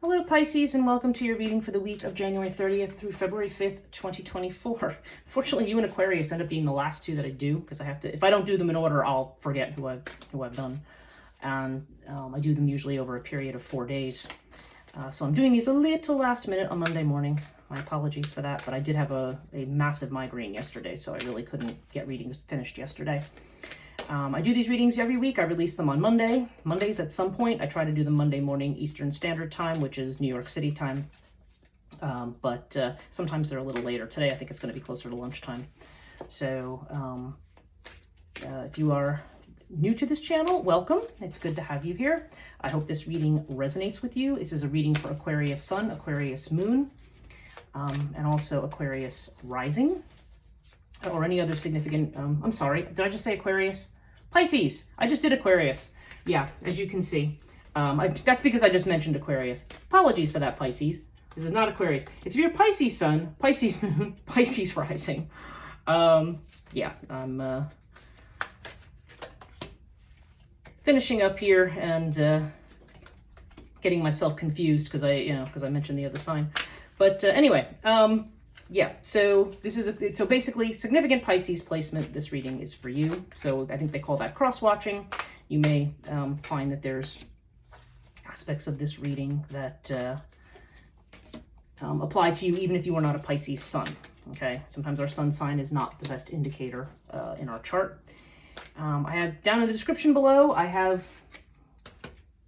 Hello Pisces, and welcome to your reading for the week of January 30th through February 5th, 2024. Fortunately, you and Aquarius end up being the last two that I do, because I have to, if I don't do them in order, I'll forget who I've done. And I do them usually over a period of 4 days. So I'm doing these a little last minute on Monday morning. My apologies for that, but I did have a massive migraine yesterday, so I really couldn't get readings finished yesterday. I do these readings every week. I release them on Mondays at some point. I try to do them Monday morning Eastern Standard Time, which is New York City time. But sometimes they're a little later. Today, I think it's going to be closer to lunchtime. So if you are new to this channel, welcome. It's good to have you here. I hope this reading resonates with you. This is a reading for Aquarius Sun, Aquarius Moon, and also Aquarius Rising, or any other significant, I'm sorry, did I just say Aquarius? Pisces. I just did Aquarius. Yeah, as you can see. That's because I just mentioned Aquarius. Apologies for that, Pisces. This is not Aquarius. It's your Pisces Sun, Pisces Moon, Pisces Rising. Yeah, I'm finishing up here and getting myself confused because I mentioned the other sign. But anyway, yeah, so this is so basically significant Pisces placement. This reading is for you. So I think they call that cross-watching. You may find that there's aspects of this reading that apply to you even if you are not a Pisces sun. Okay, sometimes our sun sign is not the best indicator in our chart. I have down in the description below, I have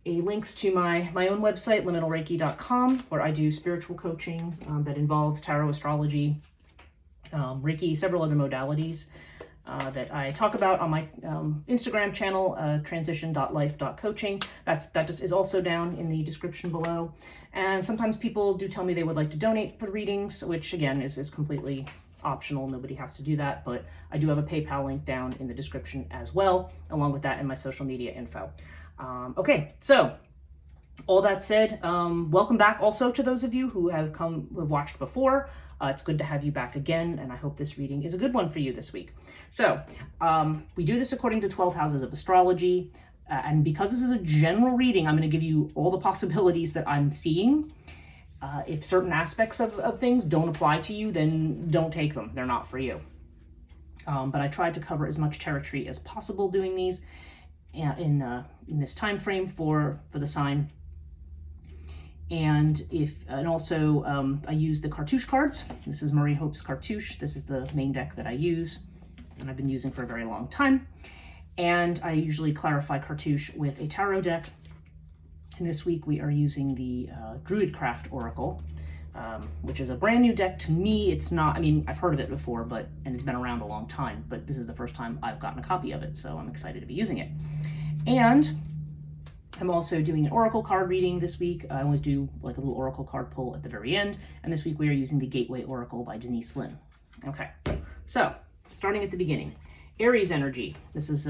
links to my own website, liminalreiki.com, where I do spiritual coaching that involves tarot, astrology, Reiki, several other modalities that I talk about on my Instagram channel, transition.life.coaching. That just is also down in the description below. And sometimes people do tell me they would like to donate for readings, which again is completely optional. Nobody has to do that, but I do have a PayPal link down in the description as well, along with that and my social media info. Okay, so all that said, welcome back also to those of you who have watched before. It's good to have you back again, and I hope this reading is a good one for you this week. So we do this according to 12 houses of astrology, and because this is a general reading, I'm going to give you all the possibilities that I'm seeing. If certain aspects of things don't apply to you, then don't take them. They're not for you. But I tried to cover as much territory as possible doing these in this time frame for the sign. And also I use the cartouche cards. This is Marie Hope's cartouche. This is the main deck that I use and I've been using for a very long time. And I usually clarify cartouche with a tarot deck. And this week we are using the Druidcraft Oracle, which is a brand new deck to me. It's not, I mean, I've heard of it before, and it's been around a long time, but this is the first time I've gotten a copy of it, so I'm excited to be using it. And I'm also doing an oracle card reading this week. I always do like a little oracle card pull at the very end, and this week we are using the Gateway Oracle by Denise Linn. Okay, so starting at the beginning. Aries energy. This is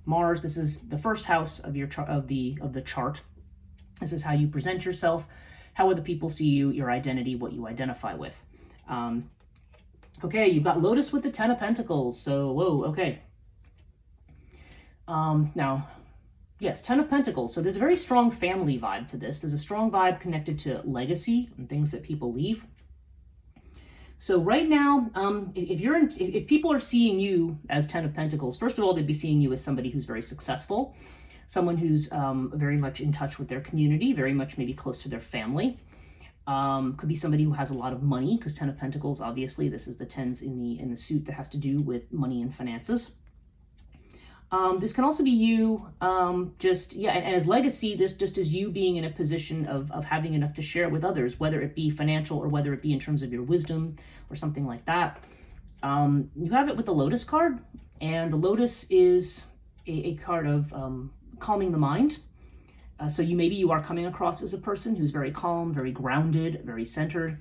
Mars. This is the first house of your of the chart. This is how you present yourself, how other people see you, your identity, what you identify with. Okay, you've got Lotus with the Ten of Pentacles. So, whoa, okay. Now, yes, Ten of Pentacles. So there's a very strong family vibe to this. There's a strong vibe connected to legacy and things that people leave. So right now, if people are seeing you as Ten of Pentacles, first of all, they'd be seeing you as somebody who's very successful, someone who's very much in touch with their community, very much maybe close to their family. Could be somebody who has a lot of money, because Ten of Pentacles, obviously, this is the tens in the suit that has to do with money and finances. This can also be you, and as legacy, this just is you being in a position of having enough to share with others, whether it be financial or whether it be in terms of your wisdom or something like that. You have it with the Lotus card, and the Lotus is a card of calming the mind. So maybe you are coming across as a person who's very calm, very grounded, very centered,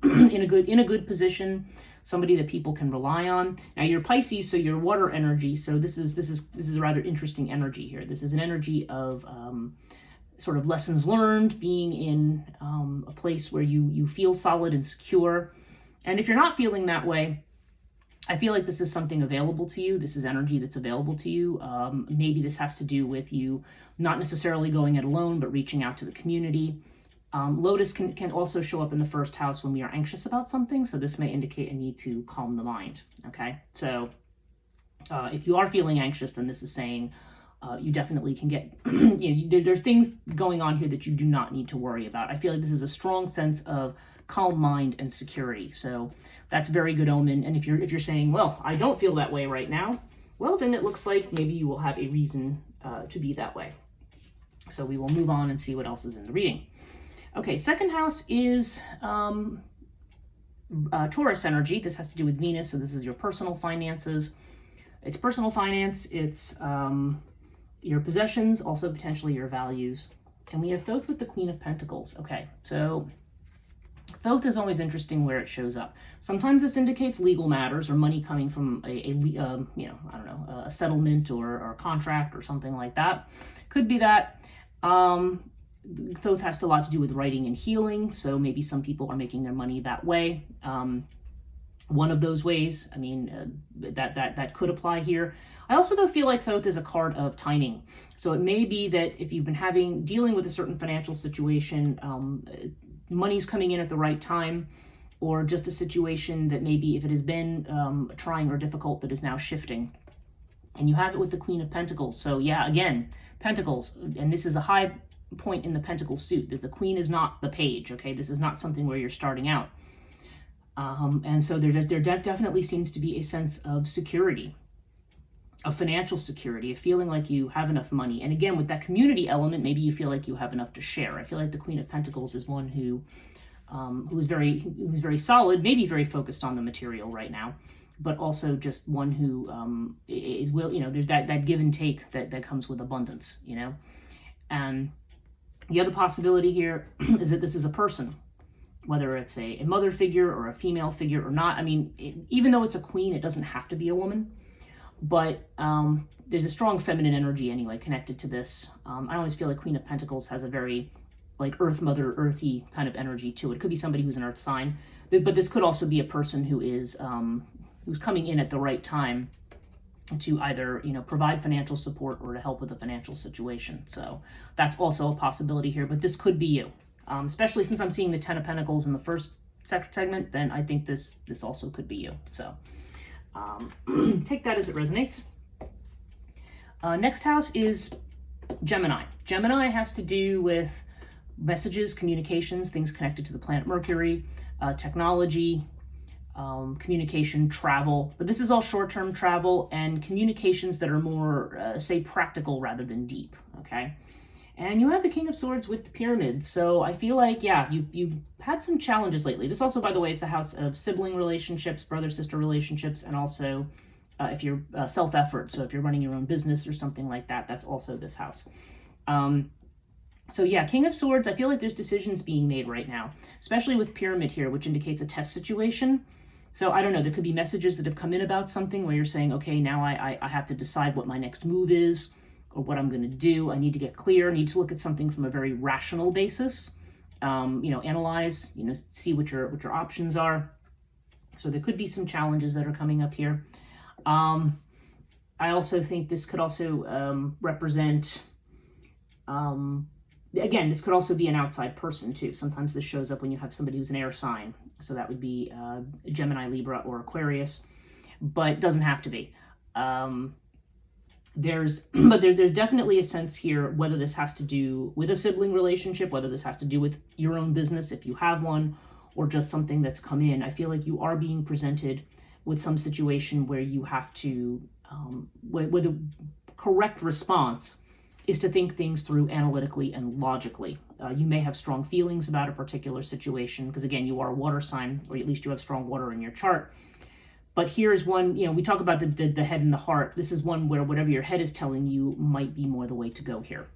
in a good position, somebody that people can rely on. Now you're Pisces, so you're water energy. So this is a rather interesting energy here. This is an energy of sort of lessons learned, being in a place where you feel solid and secure. And if you're not feeling that way, I feel like this is something available to you. This is energy that's available to you. Maybe this has to do with you not necessarily going it alone, but reaching out to the community. Lotus can also show up in the first house when we are anxious about something. So this may indicate a need to calm the mind. Okay. So if you are feeling anxious, then this is saying you definitely can get, there's things going on here that you do not need to worry about. I feel like this is a strong sense of calm mind and security. So that's very good omen. And if you're saying, well, I don't feel that way right now, well, then it looks like maybe you will have a reason to be that way. So we will move on and see what else is in the reading. Okay, second house is Taurus energy. This has to do with Venus. So this is your personal finances. It's personal finance. It's your possessions, also potentially your values. And we have Thoth with the Queen of Pentacles. Okay, so Thoth is always interesting where it shows up. Sometimes this indicates legal matters or money coming from a settlement or a contract or something like that. Could be that. Thoth has a lot to do with writing and healing, so maybe some people are making their money that way. One of those ways, I mean, that could apply here. I also though feel like Thoth is a card of timing. So it may be that if you've been dealing with a certain financial situation, money's coming in at the right time, or just a situation that maybe if it has been trying or difficult, that is now shifting. And you have it with the Queen of Pentacles. So yeah, again, Pentacles, and this is a high point in the Pentacle suit, that the Queen is not the page, okay? This is not something where you're starting out. And so there definitely seems to be a sense of security, of financial security, of feeling like you have enough money. And again, with that community element, maybe you feel like you have enough to share. I feel like the Queen of Pentacles is one who's very solid, maybe very focused on the material right now, but also just one who there's that give and take that comes with abundance, And the other possibility here is that this is a person, whether it's a mother figure or a female figure or not. I mean, even though it's a queen, it doesn't have to be a woman. But there's a strong feminine energy anyway connected to this. I always feel like Queen of Pentacles has a very like Earth Mother, earthy kind of energy to it. It could be somebody who's an Earth sign, but this could also be a person who is who's coming in at the right time to either provide financial support or to help with a financial situation. So that's also a possibility here. But this could be you, especially since I'm seeing the Ten of Pentacles in the first segment. Then I think this also could be you. So. Take that as it resonates. Next house is Gemini. Gemini has to do with messages, communications, things connected to the planet Mercury, technology, communication, travel. But this is all short-term travel and communications that are more, say, practical rather than deep, okay? And you have the King of Swords with the Pyramid. So I feel like, yeah, you've had some challenges lately. This also, by the way, is the house of sibling relationships, brother-sister relationships, and also if you're self-effort. So if you're running your own business or something like that, that's also this house. So yeah, King of Swords, I feel like there's decisions being made right now, especially with Pyramid here, which indicates a test situation. So I don't know, there could be messages that have come in about something where you're saying, okay, now I have to decide what my next move is, or what I'm going to do. I need to get clear. I need to look at something from a very rational basis. Analyze, see what your options are. So there could be some challenges that are coming up here. I also think this could also represent, again, this could also be an outside person too. Sometimes this shows up when you have somebody who's an air sign. So that would be Gemini, Libra, or Aquarius, but it doesn't have to be. There's definitely a sense here, whether this has to do with a sibling relationship, whether this has to do with your own business, if you have one, or just something that's come in. I feel like you are being presented with some situation where you have to, where the correct response is to think things through analytically and logically. You may have strong feelings about a particular situation, because again, you are a water sign, or at least you have strong water in your chart. But here's one, we talk about the head and the heart. This is one where whatever your head is telling you might be more the way to go here.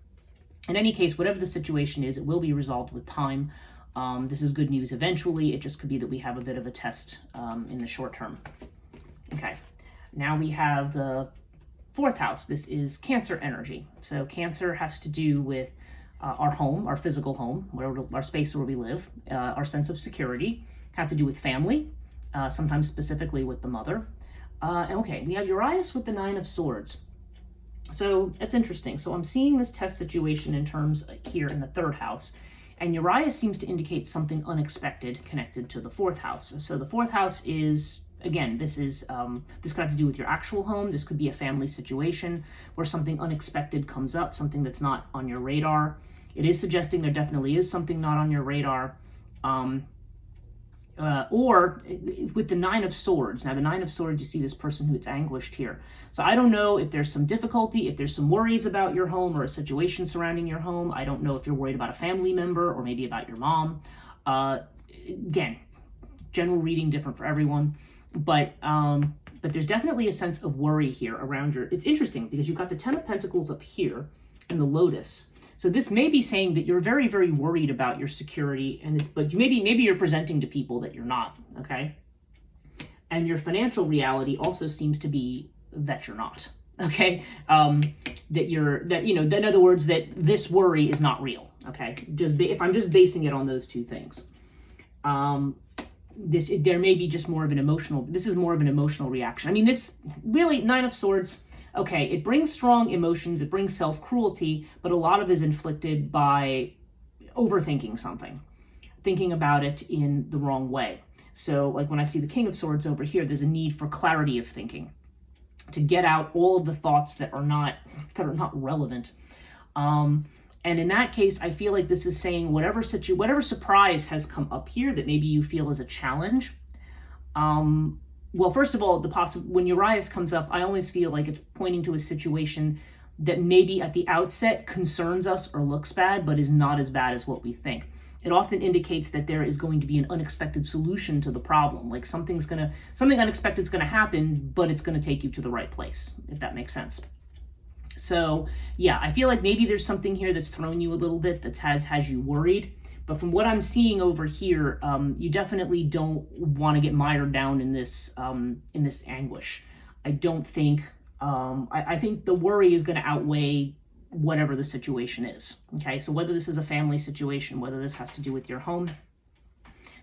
In any case, whatever the situation is, it will be resolved with time. This is good news eventually. It just could be that we have a bit of a test in the short term. Okay, now we have the fourth house. This is Cancer energy. So Cancer has to do with our home, our physical home, our space where we live, our sense of security, have to do with family. Sometimes specifically with the mother. Okay, we have Urias with the Nine of Swords. So that's interesting. So I'm seeing this test situation in terms here in the third house. And Urias seems to indicate something unexpected connected to the fourth house. So the fourth house is, again, this could have to do with your actual home. This could be a family situation where something unexpected comes up, something that's not on your radar. It is suggesting there definitely is something not on your radar. Or with the Nine of Swords. Now, the Nine of Swords, you see this person who's anguished here. So I don't know if there's some difficulty, if there's some worries about your home or a situation surrounding your home. I don't know if you're worried about a family member or maybe about your mom. Again, general reading different for everyone. But there's definitely a sense of worry here around your... It's interesting because you've got the Ten of Pentacles up here and the Lotus. So this may be saying that you're very, very worried about your security, but maybe you're presenting to people that you're not, okay? And your financial reality also seems to be that you're not, okay? In other words, that this worry is not real, okay? If I'm just basing it on those two things, there may be just more of an emotional. This is more of an emotional reaction. I mean, this really Nine of Swords. Okay, it brings strong emotions, it brings self-cruelty, but a lot of it is inflicted by overthinking something, thinking about it in the wrong way. So, like when I see the King of Swords over here, there's a need for clarity of thinking, to get out all of the thoughts that are not relevant. And in that case, I feel like this is saying whatever surprise has come up here that maybe you feel is a challenge. Well, first of all, when Urias comes up, I always feel like it's pointing to a situation that maybe at the outset concerns us or looks bad, but is not as bad as what we think. It often indicates that there is going to be an unexpected solution to the problem. Like something unexpected is going to happen, but it's going to take you to the right place, if that makes sense. So yeah, I feel like maybe there's something here that's thrown you a little bit, that has you worried. But from what I'm seeing over here, you definitely don't want to get mired down in this anguish. I don't think. I think the worry is going to outweigh whatever the situation is. Okay, so whether this is a family situation, whether this has to do with your home,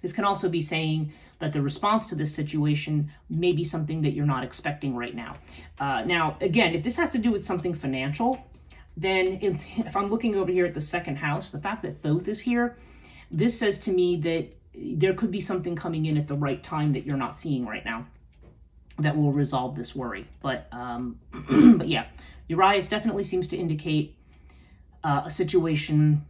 this can also be saying that the response to this situation may be something that you're not expecting right now. Now, again, if this has to do with something financial, then if I'm looking over here at the second house, the fact that Thoth is here, this says to me that there could be something coming in at the right time that you're not seeing right now that will resolve this worry. But but yeah, Urias definitely seems to indicate a situation,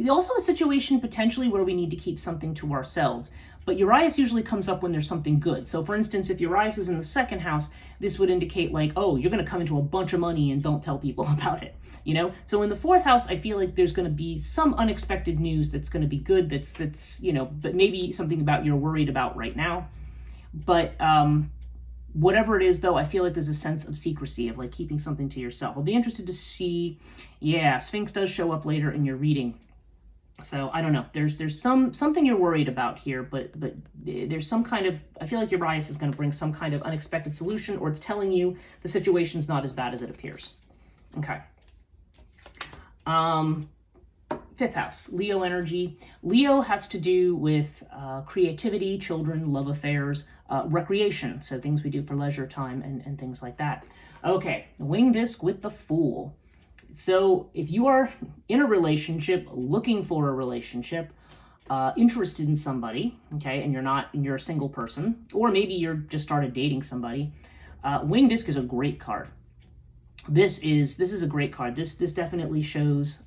also a situation potentially where we need to keep something to ourselves. But Urias usually comes up when there's something good. So for instance, if Urias is in the second house, this would indicate like, oh, you're going to come into a bunch of money and don't tell people about it, you know? So in the fourth house, I feel like there's going to be some unexpected news that's going to be good, that's but maybe something about you're worried about right now. But whatever it is, though, I feel like there's a sense of secrecy, of like keeping something to yourself. I'll be interested to see. Yeah, Sphinx does show up later in your reading. So I don't know. There's something you're worried about here, but there's some kind of, I feel like your bias is going to bring some kind of unexpected solution, or it's telling you the situation's not as bad as it appears. Okay. Fifth house, Leo energy. Leo has to do with creativity, children, love affairs, recreation, so things we do for leisure time and things like that. Okay, the wing disc with the Fool. So if you are in a relationship, looking for a relationship, interested in somebody, okay, and you're a single person, or maybe you're just started dating somebody, wing disc is a great card. This is a great card. This definitely shows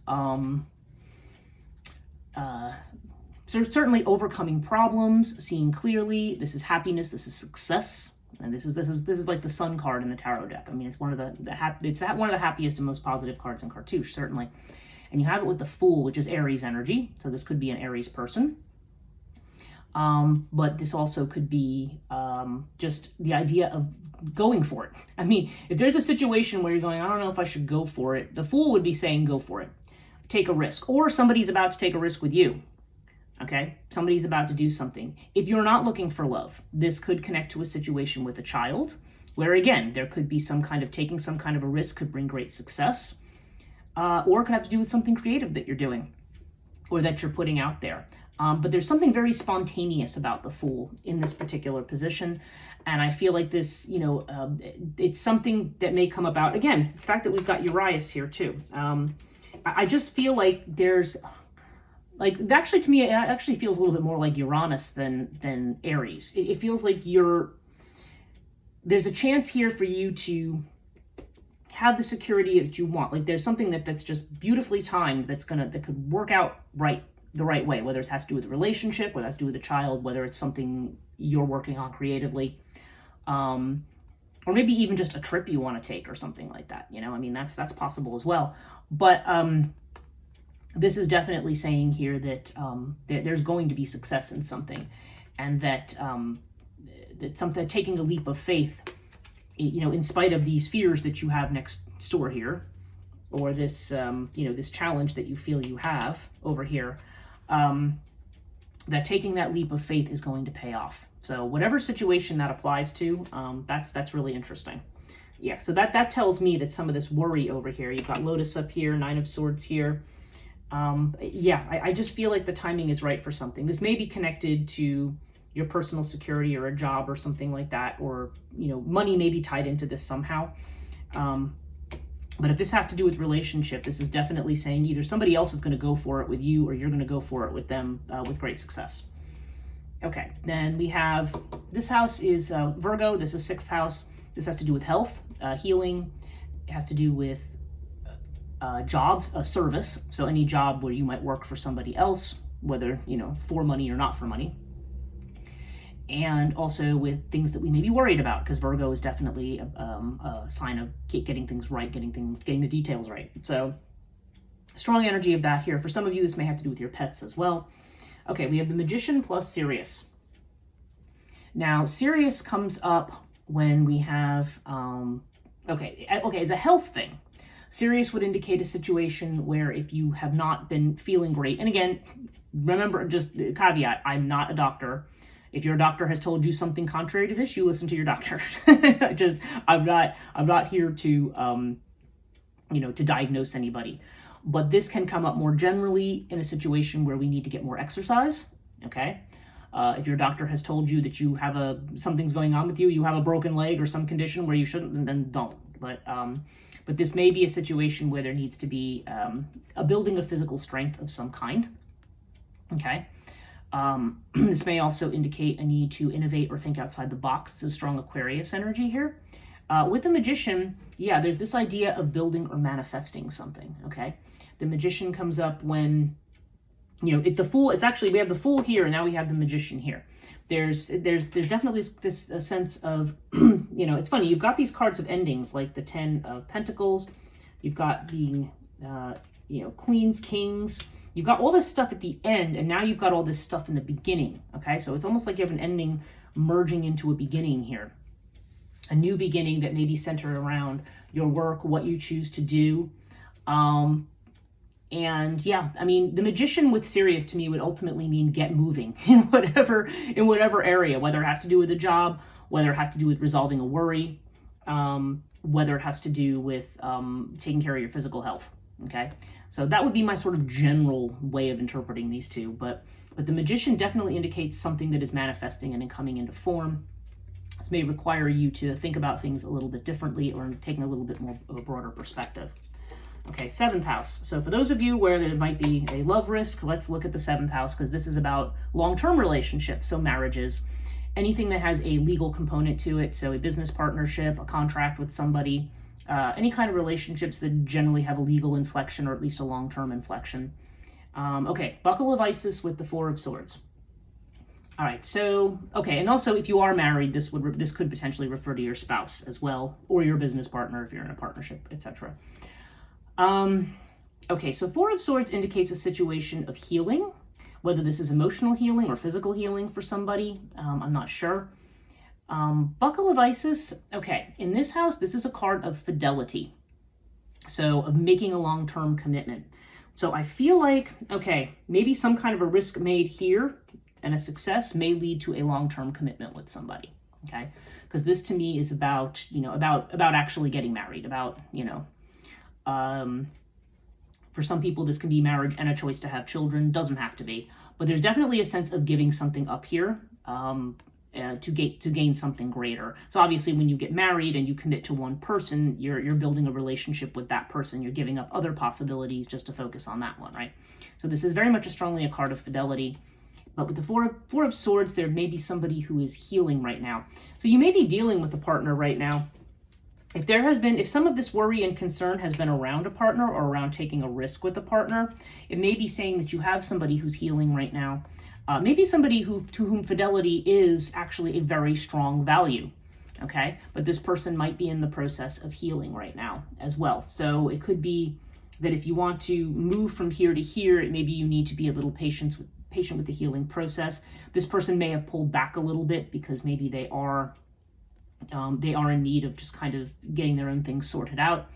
so certainly overcoming problems, seeing clearly. This is happiness. This is success. And this is like the Sun card in the tarot deck. I mean, it's one of the happiest and most positive cards in Cartouche, certainly. And you have it with the Fool, which is Aries energy. So this could be an Aries person. But this also could be just the idea of going for it. I mean, if there's a situation where you're going, I don't know if I should go for it, the Fool would be saying go for it. Take a risk. Or somebody's about to take a risk with you. Okay, somebody's about to do something. If you're not looking for love, this could connect to a situation with a child, where again, there could be taking some kind of a risk could bring great success, or it could have to do with something creative that you're doing, or that you're putting out there. But there's something very spontaneous about the Fool in this particular position, And I feel like this, it's something that may come about. Again, it's the fact that we've got Urias here too. I just feel like there's, actually to me, it actually feels a little bit more like Uranus than Aries. It feels like there's a chance here for you to have the security that you want. Like there's something that's just beautifully timed that could work out the right way, whether it has to do with a relationship, whether it has to do with a child, whether it's something you're working on creatively. Or maybe even just a trip you want to take or something like that. That's possible as well. But this is definitely saying here that there's going to be success in something, and that taking a leap of faith, in spite of these fears that you have next door here, or this this challenge that you feel you have over here, that taking that leap of faith is going to pay off. So whatever situation that applies to, that's really interesting. Yeah, so that tells me that some of this worry over here, you've got Lotus up here, Nine of Swords here. I just feel like the timing is right for something. This may be connected to your personal security or a job or something like that, or money may be tied into this somehow. But if this has to do with relationship, this is definitely saying either somebody else is going to go for it with you, or you're going to go for it with them with great success. Okay, then we have, this house is Virgo. This is 6th house. This has to do with health, healing. It has to do with jobs, service. So any job where you might work for somebody else, whether, for money or not for money. And also with things that we may be worried about, because Virgo is definitely a sign of getting things right, getting the details right. So strong energy of that here. For some of you, this may have to do with your pets as well. Okay, we have the Magician plus Sirius. Now, Sirius comes up when we have, as a health thing. Sirius would indicate a situation where if you have not been feeling great, and again, remember, just caveat, I'm not a doctor. If your doctor has told you something contrary to this, you listen to your doctor. I'm not here to, to diagnose anybody. But this can come up more generally in a situation where we need to get more exercise, okay? If your doctor has told you that you have something's going on with you, you have a broken leg or some condition where you shouldn't, then don't. But this may be a situation where there needs to be a building of physical strength of some kind, okay? This may also indicate a need to innovate or think outside the box. It's a strong Aquarius energy here. With the Magician, there's this idea of building or manifesting something, okay? The Magician comes up when, the Fool, it's actually, we have the Fool here, and now we have the Magician here. There's definitely this sense of, it's funny, you've got these cards of endings, like the 10 of Pentacles, you've got being, Queens, Kings, you've got all this stuff at the end, and now you've got all this stuff in the beginning, okay? So it's almost like you have an ending merging into a beginning here. A new beginning that may be centered around your work, what you choose to do. The Magician with Sirius to me would ultimately mean get moving in whatever area, whether it has to do with a job, whether it has to do with resolving a worry, whether it has to do with taking care of your physical health, okay? So that would be my sort of general way of interpreting these two, but the Magician definitely indicates something that is manifesting and coming into form. This may require you to think about things a little bit differently or taking a little bit more of a broader perspective. Okay, 7th house. So for those of you where there might be a love risk, let's look at the 7th house, because this is about long-term relationships, so marriages, anything that has a legal component to it, so a business partnership, a contract with somebody, any kind of relationships that generally have a legal inflection or at least a long-term inflection. Buckle of Isis with the 4 of Swords. All right, so, and also if you are married, this could potentially refer to your spouse as well, or your business partner if you're in a partnership, etc. So 4 of Swords indicates a situation of healing, whether this is emotional healing or physical healing for somebody, I'm not sure. Buckle of Isis, in this house, this is a card of fidelity, so of making a long-term commitment. So I feel like, maybe some kind of a risk made here and a success may lead to a long-term commitment with somebody, okay? Because this to me is about, about actually getting married, about, for some people this can be marriage and a choice to have children, doesn't have to be, but there's definitely a sense of giving something up here. to gain something greater. So obviously, when you get married and you commit to one person, you're building a relationship with that person. You're giving up other possibilities just to focus on that one, right? So this is very much strongly a card of fidelity. But with the Four of Swords, there may be somebody who is healing right now. So you may be dealing with a partner right now. If some of this worry and concern has been around a partner or around taking a risk with a partner, it may be saying that you have somebody who's healing right now. Maybe somebody to whom fidelity is actually a very strong value, okay? But this person might be in the process of healing right now as well. So it could be that if you want to move from here to here, maybe you need to be a little patient with the healing process. This person may have pulled back a little bit because maybe they are in need of just kind of getting their own things sorted out.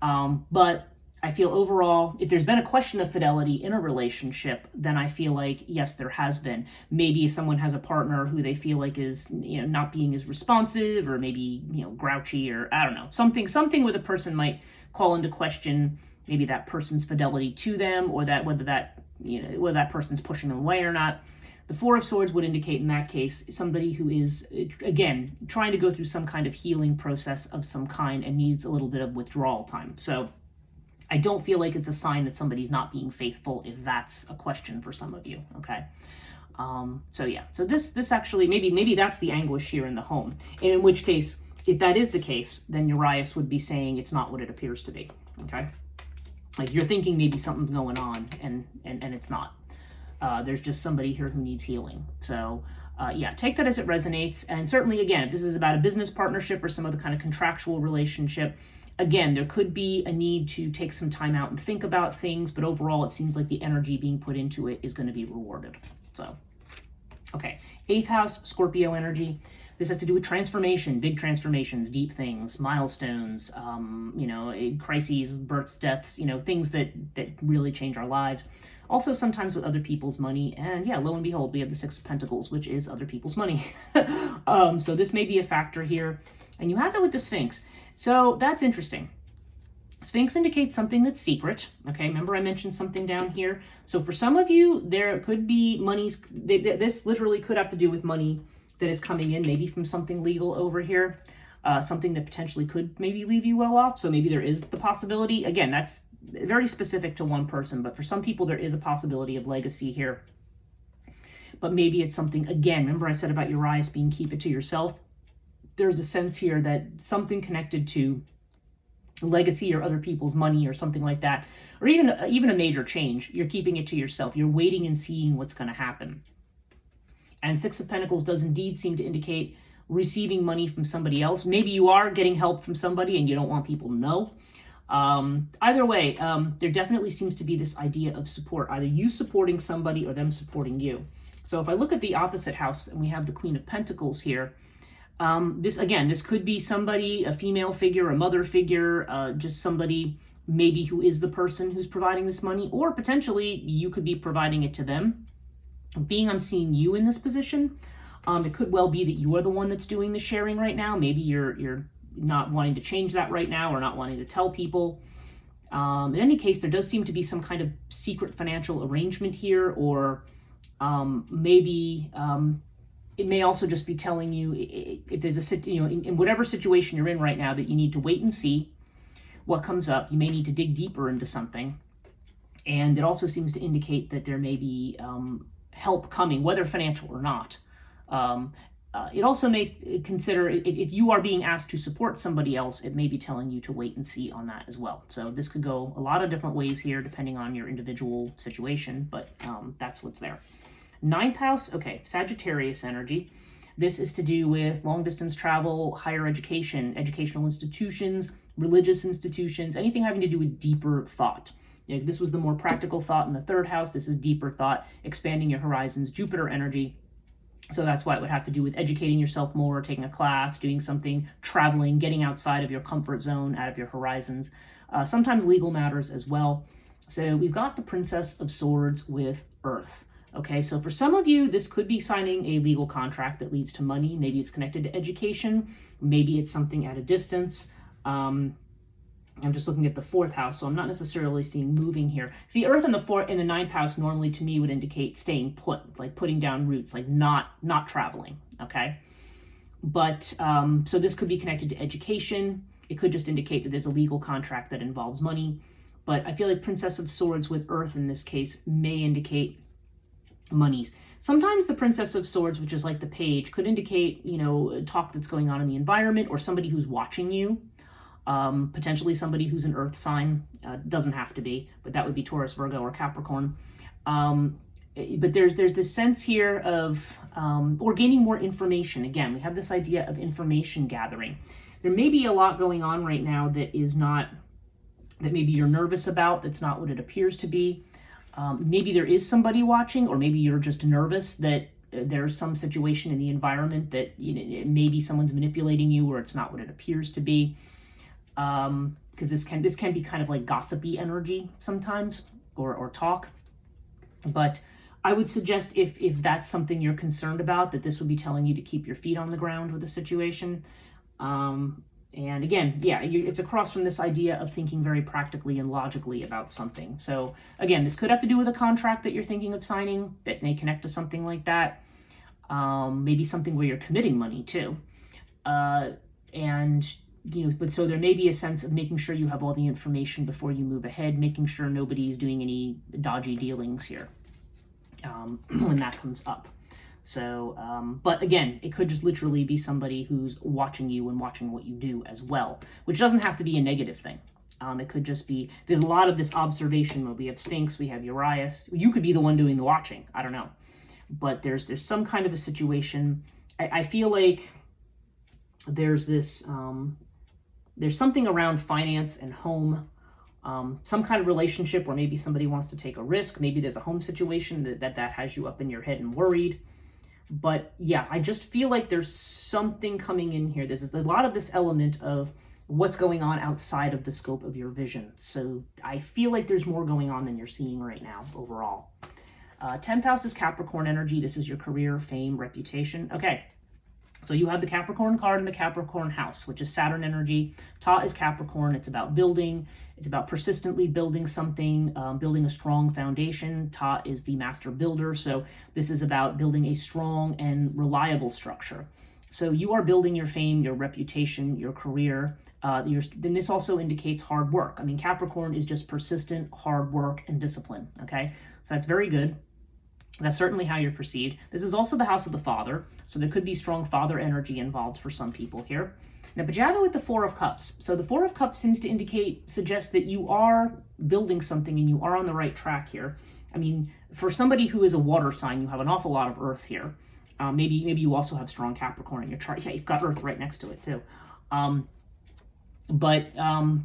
But I feel overall, if there's been a question of fidelity in a relationship, then I feel like, yes, there has been. Maybe if someone has a partner who they feel like is, not being as responsive, or maybe, grouchy, or I don't know, something where the person might call into question maybe that person's fidelity to them, or that whether that person's pushing them away or not. The Four of Swords would indicate in that case somebody who is, again, trying to go through some kind of healing process of some kind and needs a little bit of withdrawal time. So I don't feel like it's a sign that somebody's not being faithful if that's a question for some of you, okay? So this actually, maybe that's the anguish here in the home. And in which case, if that is the case, then Urias would be saying it's not what it appears to be, okay? Like you're thinking maybe something's going on and it's not. There's just somebody here who needs healing. So take that as it resonates. And certainly, again, if this is about a business partnership or some other kind of contractual relationship, again, there could be a need to take some time out and think about things, but overall it seems like the energy being put into it is going to be rewarded. So, okay. 8th house, Scorpio energy. This has to do with transformation, big transformations, deep things, milestones, crises, births, deaths, things that really change our lives. Also sometimes with other people's money. And yeah, lo and behold, we have the 6 of Pentacles, which is other people's money. So this may be a factor here. And you have it with the Sphinx. So that's interesting. Sphinx indicates something that's secret. Okay, remember I mentioned something down here. So for some of you, there could be monies. This literally could have to do with money that is coming in, maybe from something legal over here. Something that potentially could maybe leave you well off. So maybe there is the possibility. Again, that's very specific to one person, but for some people there is a possibility of legacy here. But maybe it's something, again, remember I said about Urias being keep it to yourself. There's a sense here that something connected to legacy or other people's money or something like that, or even a major change, you're keeping it to yourself. You're waiting and seeing what's going to happen. And 6 of Pentacles does indeed seem to indicate receiving money from somebody else. Maybe you are getting help from somebody and you don't want people to know. Either way, there definitely seems to be this idea of support, either you supporting somebody or them supporting you. So if I look at the opposite house and we have the Queen of Pentacles here, this could be somebody, a female figure, a mother figure, just somebody maybe who is the person who's providing this money, or potentially you could be providing it to them. I'm seeing you in this position. It could well be that you are the one that's doing the sharing right now. Maybe you're not wanting to change that right now, or not wanting to tell people. In any case, there does seem to be some kind of secret financial arrangement here, or maybe it may also just be telling you if there's in whatever situation you're in right now, that you need to wait and see what comes up. You may need to dig deeper into something. And it also seems to indicate that there may be help coming, whether financial or not. It also may consider, if you are being asked to support somebody else, it may be telling you to wait and see on that as well. So this could go a lot of different ways here, depending on your individual situation, but that's what's there. 9th house, okay, Sagittarius energy. This is to do with long distance travel, higher education, educational institutions, religious institutions, anything having to do with deeper thought. This was the more practical thought in the 3rd house. This is deeper thought, expanding your horizons, Jupiter energy. So that's why it would have to do with educating yourself more, taking a class, doing something, traveling, getting outside of your comfort zone, out of your horizons. Sometimes legal matters as well. So we've got the Princess of Swords with Earth. Okay, so for some of you, this could be signing a legal contract that leads to money. Maybe it's connected to education. Maybe it's something at a distance. I'm just looking at the 4th house, so I'm not necessarily seeing moving here. See, Earth in the 9th house normally to me would indicate staying put, like putting down roots, like not traveling. okay? But, so this could be connected to education. It could just indicate that there's a legal contract that involves money. But I feel like Princess of Swords with Earth in this case may indicate monies. Sometimes the Princess of Swords, which is like the page, could indicate, you know, talk that's going on in the environment or somebody who's watching you. Potentially somebody who's an earth sign. Doesn't have to be, but that would be Taurus, Virgo, or Capricorn. But there's this sense here of, or gaining more information. Again, we have this idea of information gathering. There may be a lot going on right now that is not, that maybe you're nervous about, that's not what it appears to be. Maybe there is somebody watching, or maybe you're just nervous that there's some situation in the environment that, you know, maybe someone's manipulating you, or it's not what it appears to be. Because this can be kind of like gossipy energy sometimes, or talk. But I would suggest if that's something you're concerned about, that this would be telling you to keep your feet on the ground with the situation. And again, yeah, it's across from this idea of thinking very practically and logically about something. So again, this could have to do with a contract that you're thinking of signing that may connect to something like that. Maybe something where you're committing money too. And, you know, but so there may be a sense of making sure you have all the information before you move ahead, making sure nobody's doing any dodgy dealings here when that comes up. So, but again, it could just literally be somebody who's watching you and watching what you do as well, which doesn't have to be a negative thing. It could just be, there's a lot of this observation mode. We have Sphinx, we have Urias. You could be the one doing the watching. I don't know. But there's some kind of a situation. I feel like there's this, there's something around finance and home, some kind of relationship where maybe somebody wants to take a risk. Maybe there's a home situation that has you up in your head and worried. But yeah, I just feel like there's something coming in here. There's a lot of this element of what's going on outside of the scope of your vision. So I feel like there's more going on than you're seeing right now overall. 10th house is Capricorn energy. This is your career, fame, reputation. Okay, so you have the Capricorn card in the Capricorn house, which is Saturn energy. Ta is Capricorn. It's about building. It's about persistently building something, building a strong foundation. Ta is the master builder. So this is about building a strong and reliable structure. So you are building your fame, your reputation, your career. Then this also indicates hard work. I mean, Capricorn is just persistent, hard work, and discipline. Okay, so that's very good. That's certainly how you're perceived. This is also the house of the father. So there could be strong father energy involved for some people here. Now, but you have it with the Four of Cups. So the Four of Cups seems to suggest that you are building something and you are on the right track here. I mean, for somebody who is a water sign, you have an awful lot of earth here. Maybe you also have strong Capricorn in your chart. Yeah, you've got earth right next to it too. But you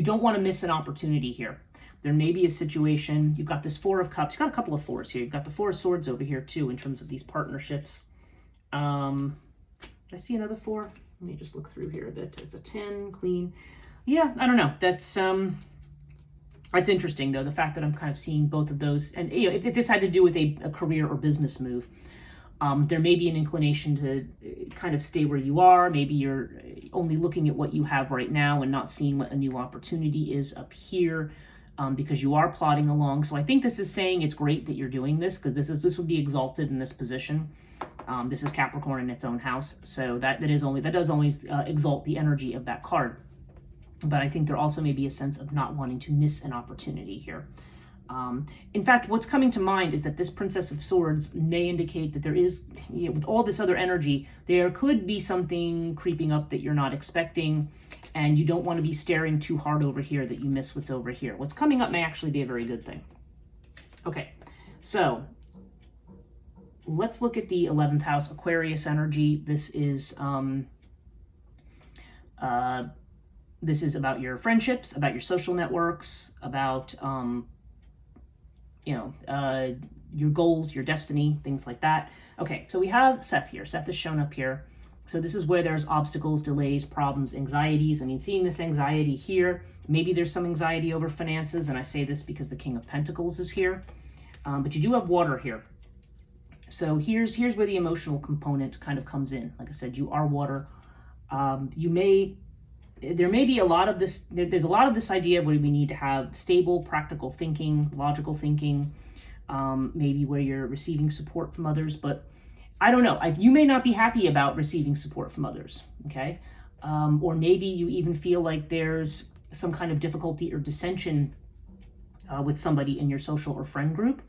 don't want to miss an opportunity here. There may be a situation, you've got this Four of Cups, you've got a couple of fours here. You've got the Four of Swords over here too in terms of these partnerships. Did I see another four? Let me just look through here a bit. It's a 10, Queen. Yeah, I don't know. That's interesting though, the fact that I'm kind of seeing both of those. And you know, if this had to do with a career or business move, there may be an inclination to kind of stay where you are. Maybe you're only looking at what you have right now and not seeing what a new opportunity is up here. Because you are plodding along. So I think this is saying it's great that you're doing this, because this would be exalted in this position. This is Capricorn in its own house. So that does always exalt the energy of that card. But I think there also may be a sense of not wanting to miss an opportunity here. In fact, what's coming to mind is that this Princess of Swords may indicate that there is, you know, with all this other energy, there could be something creeping up that you're not expecting, and you don't want to be staring too hard over here that you miss what's over here. What's coming up may actually be a very good thing. Okay, so let's look at the 11th house, Aquarius energy. This is about your friendships, about your social networks, about your goals, your destiny, things like that. Okay, so we have Seth here. Seth is shown up here. So this is where there's obstacles, delays, problems, anxieties. I mean, seeing this anxiety here, maybe there's some anxiety over finances, and I say this because the King of Pentacles is here. But you do have water here. So here's where the emotional component kind of comes in. Like I said, you are water. There may be a lot of this, there's a lot of this idea where we need to have stable, practical thinking, logical thinking, maybe where you're receiving support from others, but I don't know. You may not be happy about receiving support from others, okay? Or maybe you even feel like there's some kind of difficulty or dissension with somebody in your social or friend group,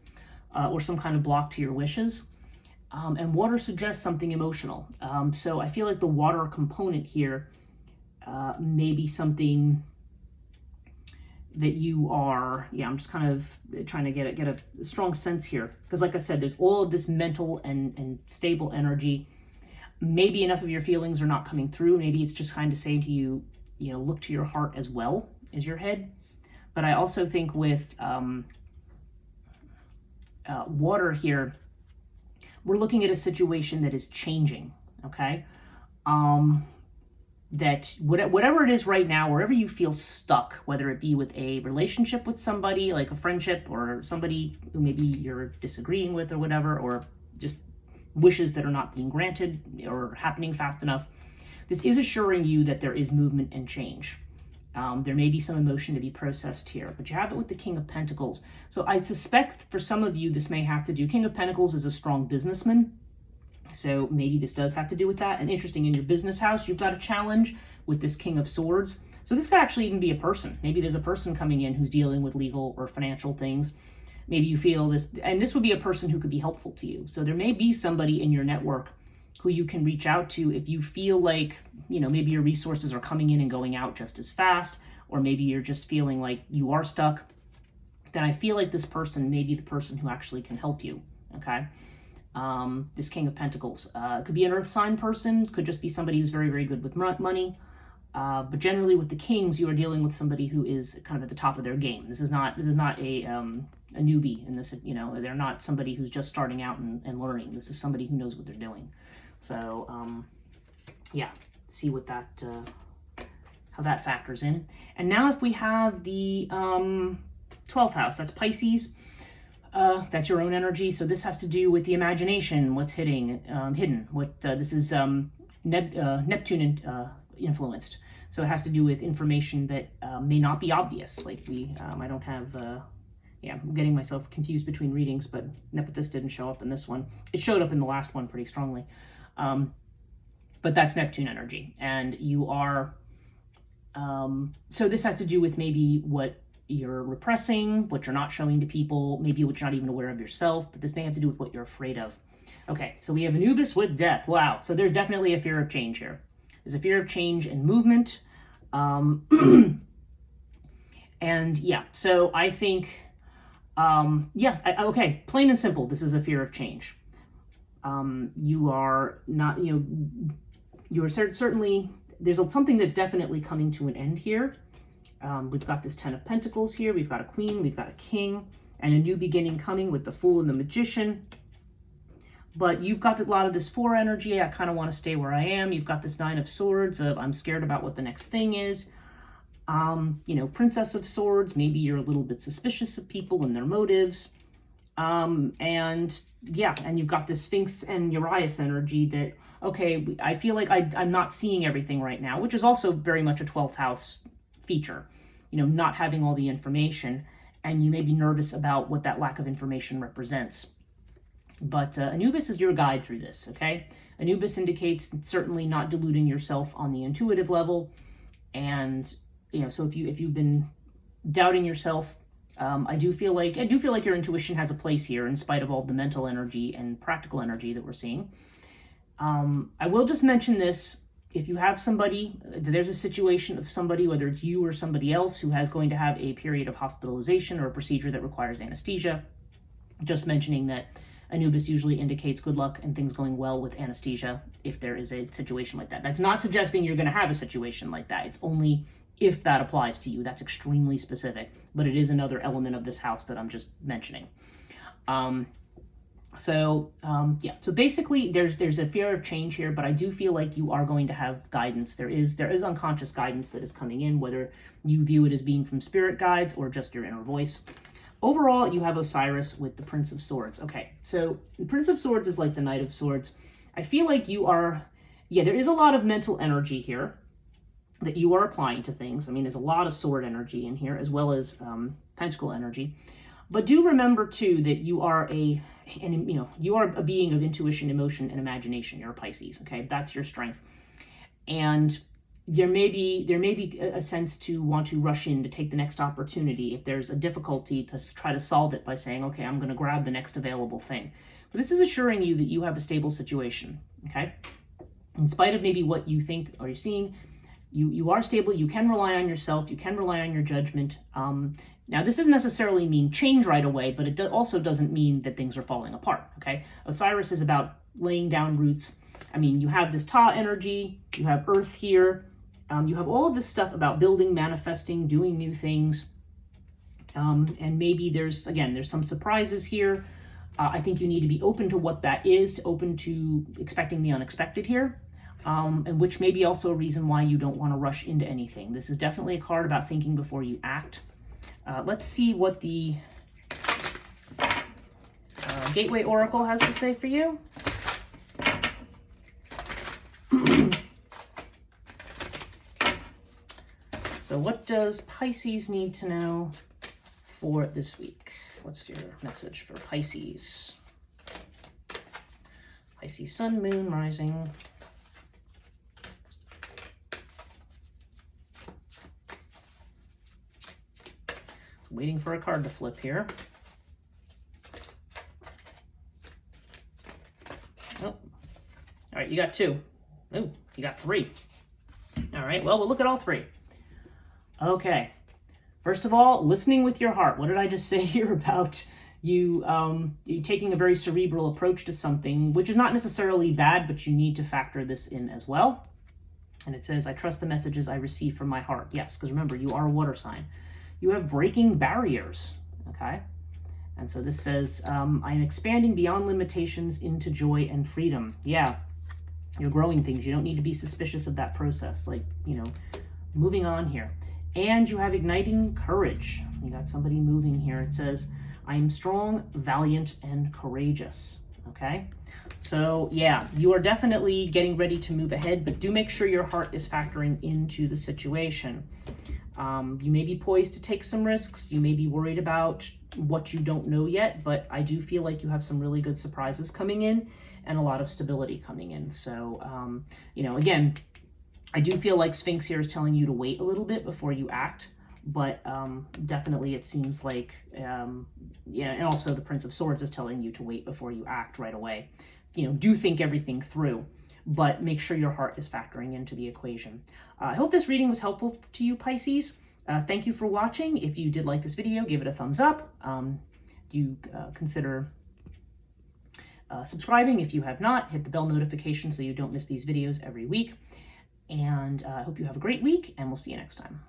or some kind of block to your wishes. And water suggests something emotional. So I feel like the water component here may be something that you are, I'm just kind of trying to get a strong sense here. Because like I said, there's all of this mental and stable energy. Maybe enough of your feelings are not coming through. Maybe it's just kind of saying to you, look to your heart as well as your head. But I also think with water here, we're looking at a situation that is changing, okay? That whatever it is right now, wherever you feel stuck, whether it be with a relationship with somebody, like a friendship, or somebody who maybe you're disagreeing with or whatever, or just wishes that are not being granted or happening fast enough, this is assuring you that there is movement and change. There may be some emotion to be processed here, but you have it with the King of Pentacles. So I suspect for some of you, this may have to do, King of Pentacles is a strong businessman. So maybe this does have to do with that. And interesting, in your business house, you've got a challenge with this King of Swords. So this could actually even be a person. Maybe there's a person coming in who's dealing with legal or financial things. Maybe you feel this, and this would be a person who could be helpful to you. So there may be somebody in your network who you can reach out to if you feel like, maybe your resources are coming in and going out just as fast, or maybe you're just feeling like you are stuck. Then I feel like this person may be the person who actually can help you, okay? This King of Pentacles. Could be an earth sign person, could just be somebody who's very, very good with money. But generally with the kings, you are dealing with somebody who is kind of at the top of their game. This is not a newbie in this, they're not somebody who's just starting out and learning. This is somebody who knows what they're doing. So, see what that, how that factors in. And now if we have the 12th house, that's Pisces. That's your own energy. So this has to do with the imagination, what's hidden. What this is Neptune influenced. So it has to do with information that may not be obvious. Like I don't have, I'm getting myself confused between readings, but Nephthys didn't show up in this one. It showed up in the last one pretty strongly. But that's Neptune energy. And you are, so this has to do with maybe what you're repressing, what you're not showing to people, maybe what you're not even aware of yourself, but this may have to do with what you're afraid of. Okay, so we have Anubis with death. Wow, so there's definitely a fear of change here. There's a fear of change and movement. And so I think, okay, plain and simple, this is a fear of change. You are not, you are certainly, there's something that's definitely coming to an end here. We've got this 10 of Pentacles here. We've got a Queen, we've got a King, and a new beginning coming with the Fool and the Magician. But you've got a lot of this 4 energy. I kind of want to stay where I am. You've got this 9 of Swords of I'm scared about what the next thing is. Princess of Swords. Maybe you're a little bit suspicious of people and their motives. And you've got this Sphinx and Urias energy that, okay, I feel like I'm not seeing everything right now, which is also very much a 12th house feature, not having all the information, and you may be nervous about what that lack of information represents. But Anubis is your guide through this, okay? Anubis indicates certainly not deluding yourself on the intuitive level, and so if you've been doubting yourself, I do feel like your intuition has a place here in spite of all the mental energy and practical energy that we're seeing. I will just mention this. If you have somebody, there's a situation of somebody, whether it's you or somebody else, who has going to have a period of hospitalization or a procedure that requires anesthesia, just mentioning that Anubis usually indicates good luck and things going well with anesthesia if there is a situation like that. That's not suggesting you're going to have a situation like that. It's only if that applies to you. That's extremely specific, but it is another element of this house that I'm just mentioning. So basically there's a fear of change here, but I do feel like you are going to have guidance. There is unconscious guidance that is coming in, whether you view it as being from spirit guides or just your inner voice. Overall, you have Osiris with the Prince of Swords. Okay, so the Prince of Swords is like the Knight of Swords. I feel like you are, there is a lot of mental energy here that you are applying to things. I mean, there's a lot of sword energy in here as well as pentacle energy. But do remember, too, that you are and you know, you are a being of intuition, emotion, and imagination. You're a Pisces, okay? That's your strength. And there may be a sense to want to rush in to take the next opportunity if there's a difficulty, to try to solve it by saying, okay, I'm going to grab the next available thing. But this is assuring you that you have a stable situation, okay? In spite of maybe what you think or you're seeing, you are stable. You can rely on yourself. You can rely on your judgment. Now, this doesn't necessarily mean change right away, but it also doesn't mean that things are falling apart, okay? Osiris is about laying down roots. I mean, you have this Ta energy, you have Earth here, you have all of this stuff about building, manifesting, doing new things, and maybe there's some surprises here. I think you need to be open to what that is, open to expecting the unexpected here, and which may be also a reason why you don't want to rush into anything. This is definitely a card about thinking before you act. Let's see what the Gateway Oracle has to say for you. So what does Pisces need to know for this week? What's your message for Pisces? Pisces sun, moon, rising. Waiting for a card to flip here. Oh, all right, you got 2. Oh, you got 3. All right, well, we'll look at all 3. Okay, first of all, listening with your heart. What did I just say here about you taking a very cerebral approach to something, which is not necessarily bad, but you need to factor this in as well. And it says, I trust the messages I receive from my heart. Yes, because remember, you are a water sign. You have breaking barriers, okay? And so this says, I am expanding beyond limitations into joy and freedom. Yeah, you're growing things. You don't need to be suspicious of that process. Like, you know, moving on here. And you have igniting courage. You got somebody moving here. It says, I am strong, valiant, and courageous, okay? So yeah, you are definitely getting ready to move ahead, but do make sure your heart is factoring into the situation. You may be poised to take some risks. You may be worried about what you don't know yet, but I do feel like you have some really good surprises coming in and a lot of stability coming in. So, you know, again, I do feel like Sphinx here is telling you to wait a little bit before you act, but definitely it seems like, yeah, and also the Prince of Swords is telling you to wait before you act right away. You know, do think everything through, but make sure your heart is factoring into the equation. I hope this reading was helpful to you, Pisces. Thank you for watching. If you did like this video, give it a thumbs up. Do consider subscribing if you have not. Hit the bell notification so you don't miss these videos every week. And I hope you have a great week, and we'll see you next time.